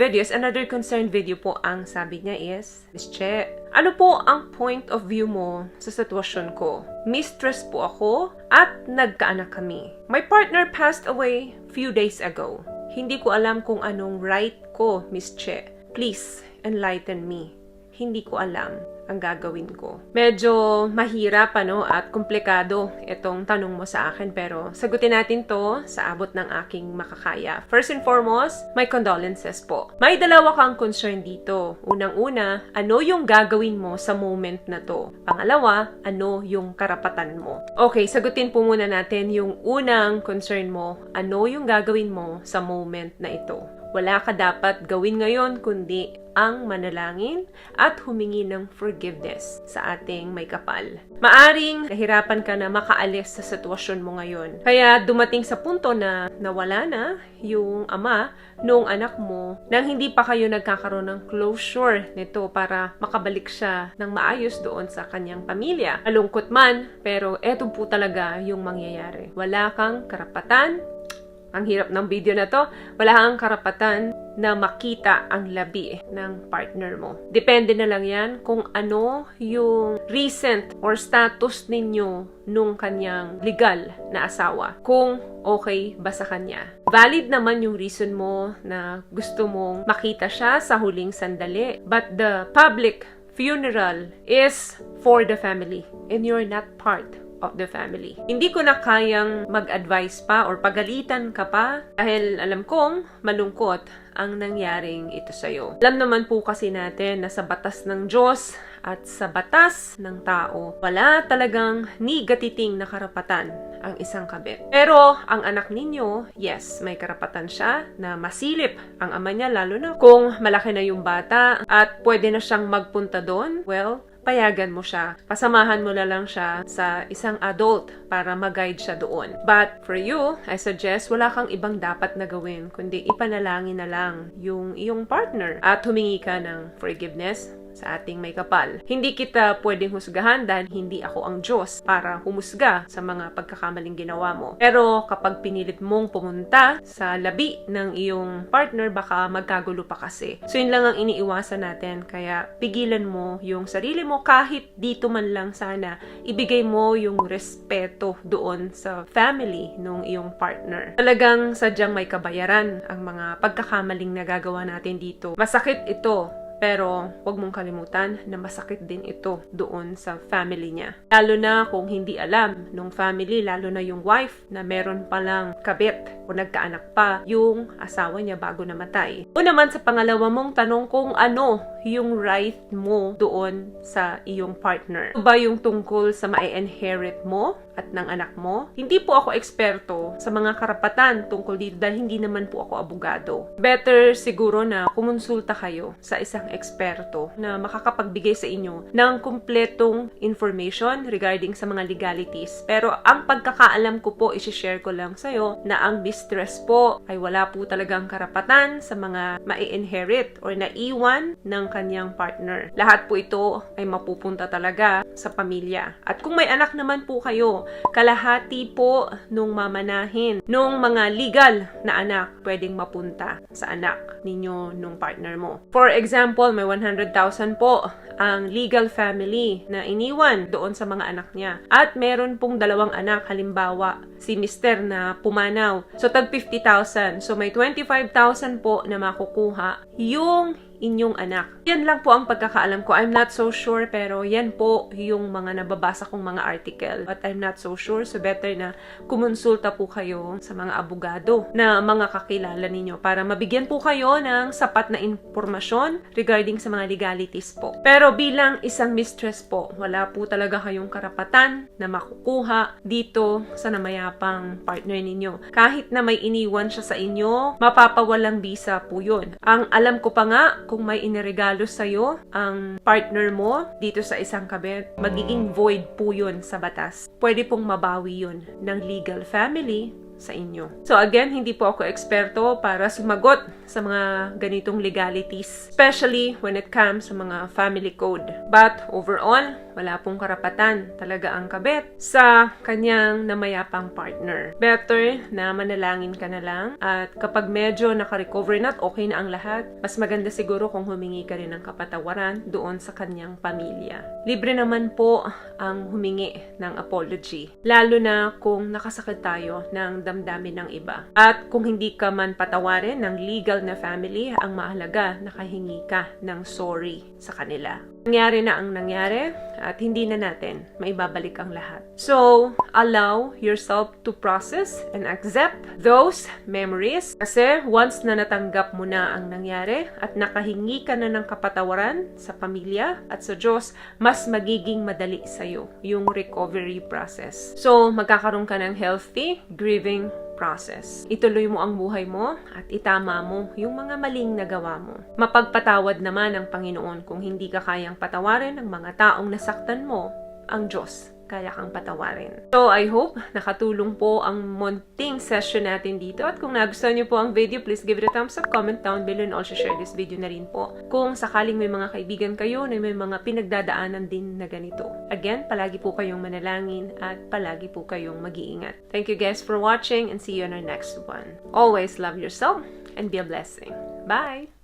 video is another concerned video po. Ang sabi niya is, Miss Che, ano po ang point of view mo sa sitwasyon ko? Mistress po ako at nagkaanak kami. My partner passed away few days ago. Hindi ko alam kung anong right ko, Miss Che. Please, enlighten me. Hindi ko alam ang gagawin ko. Medyo mahirap at komplikado itong tanong mo sa akin, pero sagutin natin to sa abot ng aking makakaya. First and foremost, my condolences po. May dalawa kang concern dito. Unang-una, ano yung gagawin mo sa moment na to? Pangalawa, ano yung karapatan mo? Okay, sagutin po muna natin yung unang concern mo. Ano yung gagawin mo sa moment na ito? Wala ka dapat gawin ngayon kundi ang manalangin at humingi ng forgiveness sa ating may kapal. Maaring nahirapan ka na makaalis sa sitwasyon mo ngayon. Kaya dumating sa punto na nawala na yung ama nung anak mo nang hindi pa kayo nagkakaroon ng closure nito para makabalik siya ng maayos doon sa kanyang pamilya. Malungkot man, pero eto po talaga yung mangyayari. Wala kang karapatan. Ang hirap ng video na to, wala kang karapatan na makita ang labi ng partner mo. Depende na lang yan kung ano yung recent or status ninyo nung kanyang legal na asawa. Kung okay ba sa kanya. Valid naman yung reason mo na gusto mong makita siya sa huling sandali. But the public funeral is for the family and you're not part of the family. Hindi ko na kayang mag-advise pa or pagalitan ka pa dahil alam kong malungkot ang nangyaring ito sa'yo. Alam naman po kasi natin na sa batas ng Diyos at sa batas ng tao, wala talagang ni gatiting na karapatan ang isang kabit. Pero ang anak ninyo, yes, may karapatan siya na masilip ang ama niya, lalo na kung malaki na yung bata at pwede na siyang magpunta doon. Well, payagan mo siya. Pasamahan mo na lang siya sa isang adult para mag-guide siya doon. But for you, I suggest wala kang ibang dapat na gawin kundi ipanalangin na lang yung iyong partner at humingi ka ng forgiveness sa ating may kapal. Hindi kita pwedeng husgahan dahil hindi ako ang Diyos para humusga sa mga pagkakamaling ginawa mo. Pero kapag pinilit mong pumunta sa labi ng iyong partner, baka magkagulo pa kasi. So yun lang ang iniiwasan natin. Kaya pigilan mo yung sarili mo kahit dito man lang sana. Ibigay mo yung respeto doon sa family ng iyong partner. Talagang sadyang may kabayaran ang mga pagkakamaling nagagawa natin dito. Masakit ito. Pero huwag mong kalimutan na masakit din ito doon sa family niya. Lalo na kung hindi alam nung family, lalo na yung wife na meron palang kabit o nagkaanak pa yung asawa niya bago namatay. O naman sa pangalawa mong tanong kung ano yung right mo doon sa iyong partner. Ito ba yung tungkol sa ma-inherit mo at ng anak mo? Hindi po ako eksperto sa mga karapatan tungkol dito dahil hindi naman po ako abogado. Better siguro na kumonsulta kayo sa isang eksperto na makakapagbigay sa inyo ng kumpletong information regarding sa mga legalities. Pero ang pagkakaalam ko po, isi-share ko lang sa'yo na ang mistress po ay wala po talagang karapatan sa mga ma-inherit or naiwan ng kanyang partner. Lahat po ito ay mapupunta talaga sa pamilya. At kung may anak naman po kayo, kalahati po nung mamanahin nung mga legal na anak pwedeng mapunta sa anak ninyo nung partner mo. For example, may 100,000 po ang legal family na iniwan doon sa mga anak niya. At meron pong dalawang anak, halimbawa si Mr. na pumanaw. So tag 50,000. So may 25,000 po na makukuha yung inyong anak. Yan lang po ang pagkakaalam ko. I'm not so sure, pero yan po yung mga nababasa kong mga article. But I'm not so sure, so better na kumonsulta po kayo sa mga abogado na mga kakilala ninyo para mabigyan po kayo ng sapat na impormasyon regarding sa mga legalities po. Pero bilang isang mistress po, wala po talaga kayong karapatan na makukuha dito sa namayapang partner ninyo. Kahit na may iniwan siya sa inyo, mapapawalang bisa po yun. Ang alam ko pa nga, kung may iniregalo sa'yo ang partner mo dito sa isang kabit, magiging void po yun sa batas. Pwede pong mabawi yun ng legal family sa inyo. So again, hindi po ako eksperto para sumagot sa mga ganitong legalities, especially when it comes sa mga family code. But overall, wala pong karapatan talaga ang kabit sa kanyang namayapang partner. Better na manalangin ka na lang, at kapag medyo nakarecover na at okay na ang lahat, mas maganda siguro kung humingi ka rin ng kapatawaran doon sa kanyang pamilya. Libre naman po ang humingi ng apology, lalo na kung nakasakit tayo ng damdamin ng iba. At kung hindi ka man patawarin ng legal na family, ang mahalaga nakahingi ka ng sorry sa kanila. Nangyari na ang nangyari at hindi na natin maibabalik ang lahat. So, allow yourself to process and accept those memories, kasi once na natanggap mo na ang nangyari at nakahingi ka na ng kapatawaran sa pamilya at sa Diyos, mas magiging madali sa'yo yung recovery process. So, magkakaroon ka ng healthy grieving process. Ituloy mo ang buhay mo at itama mo yung mga maling nagawa mo. Mapagpatawad naman ang Panginoon kung hindi ka kayang patawarin ng mga taong nasaktan mo. Ang Diyos kaya kang patawarin. So, I hope nakatulong po ang munting session natin dito. At kung nagustuhan niyo po ang video, please give it a thumbs up, comment down below, and also share this video na rin po kung sakaling may mga kaibigan kayo na may mga pinagdadaanan din na ganito. Again, palagi po kayong manalangin at palagi po kayong mag-iingat. Thank you guys for watching and see you on our next one. Always love yourself and be a blessing. Bye!